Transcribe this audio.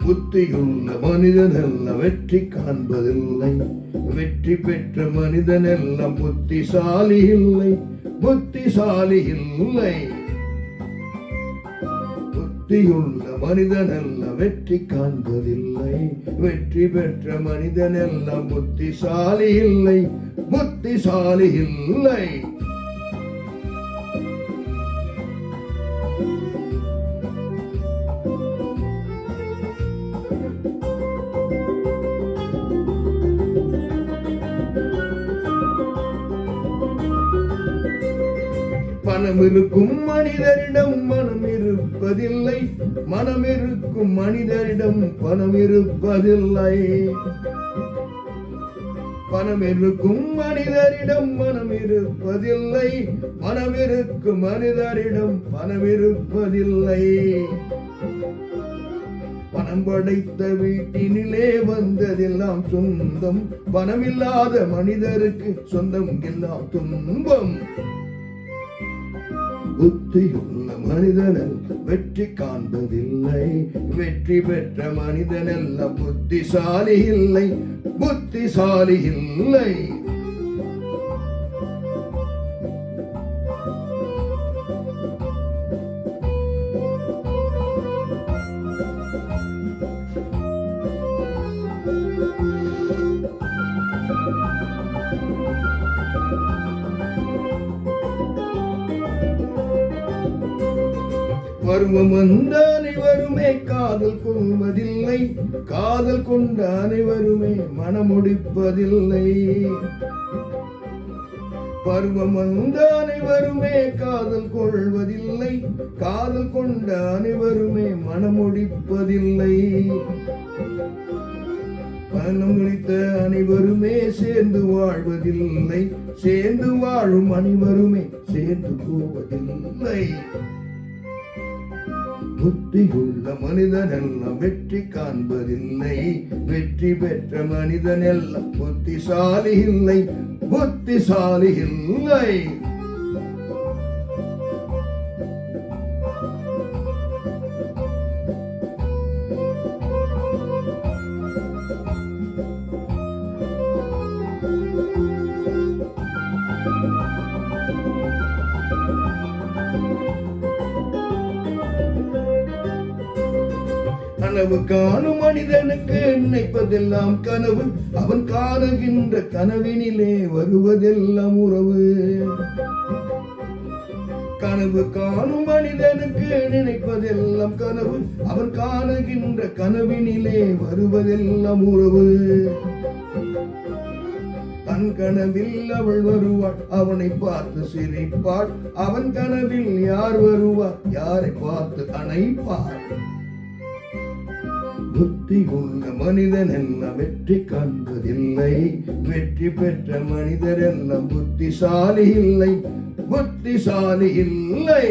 புத்தியுள்ள மனிதனெல்லாம் வெற்றி காண்பதில்லை. வெற்றி பெற்ற மனிதனெல்லாம் புத்திசாலி இல்லை, புத்திசாலி இல்லை. புத்தியுள்ள மனிதனெல்லாம் வெற்றி காண்பதில்லை. வெற்றி பெற்ற மனிதனெல்லாம் புத்திசாலி இல்லை, புத்திசாலி இல்லை. மனம் இருக்கும் மனிதரிடம் மனம் இருப்பதில்லை, மனம் இருக்கும் மனிதரிடம் பணம் இருப்பதில்லை. பணம் இருக்கும் மனிதரிடம் மனம் இருப்பதில்லை, மனம் இருக்கும் மனிதரிடம் பணம் இருப்பதில்லை. பணம் படைத்த வீட்டினிலே வந்ததெல்லாம் சொந்தம், பணமில்லாத மனிதருக்கு சொந்தம் எல்லாம் துன்பம். புத்தியுள்ள மனிதனெல்லாம் வெற்றி காண்பதில்லை. வெற்றி பெற்ற மனிதனெல்லாம் புத்திசாலி இல்லை, புத்திசாலி இல்லை. பருவம் வந்த அனைவருமே காதல் கொள்வதில்லை, காதல் கொண்ட அனைவருமே மனமுடிப்பதில்லை. பருவம் வந்த அனைவருமே காதல் கொள்வதில்லை, காதல் கொண்ட அனைவருமே மனமுடிப்பதில்லை. மனம் முடித்த அனைவருமே சேர்ந்து வாழ்வதில்லை, சேர்ந்து வாழும் அனைவருமே சேர்ந்து போவதில்லை. புத்தியுள்ள மனிதனெல்லாம் வெற்றி காண்பதில்லை. வெற்றி பெற்ற மனிதனெல்லாம் புத்திசாலி இல்லை, புத்திசாலி இல்லை. கனவு காணும் மனிதனுக்கு நினைப்பதெல்லாம் கனவு, அவன் காணுகின்ற கனவினிலே வருவதெல்லாம் உறவு. கனவு காணும் மனிதனுக்கு நினைப்பதெல்லாம் கனவு, அவன் காணுகின்ற கனவினிலே வருவதெல்லாம் உறவு. தன் கனவில் அவள் வருவாள், அவனை பார்த்து சிரிப்பாள். அவன் கனவில் யார் வருவார், யாரை பார்த்து அணைப்பாள். புத்தியுள்ள மனிதனெல்லாம் வெற்றி காண்பதில்லை. வெற்றி பெற்ற மனிதரெல்லாம் புத்திசாலி இல்லை, புத்திசாலி இல்லை.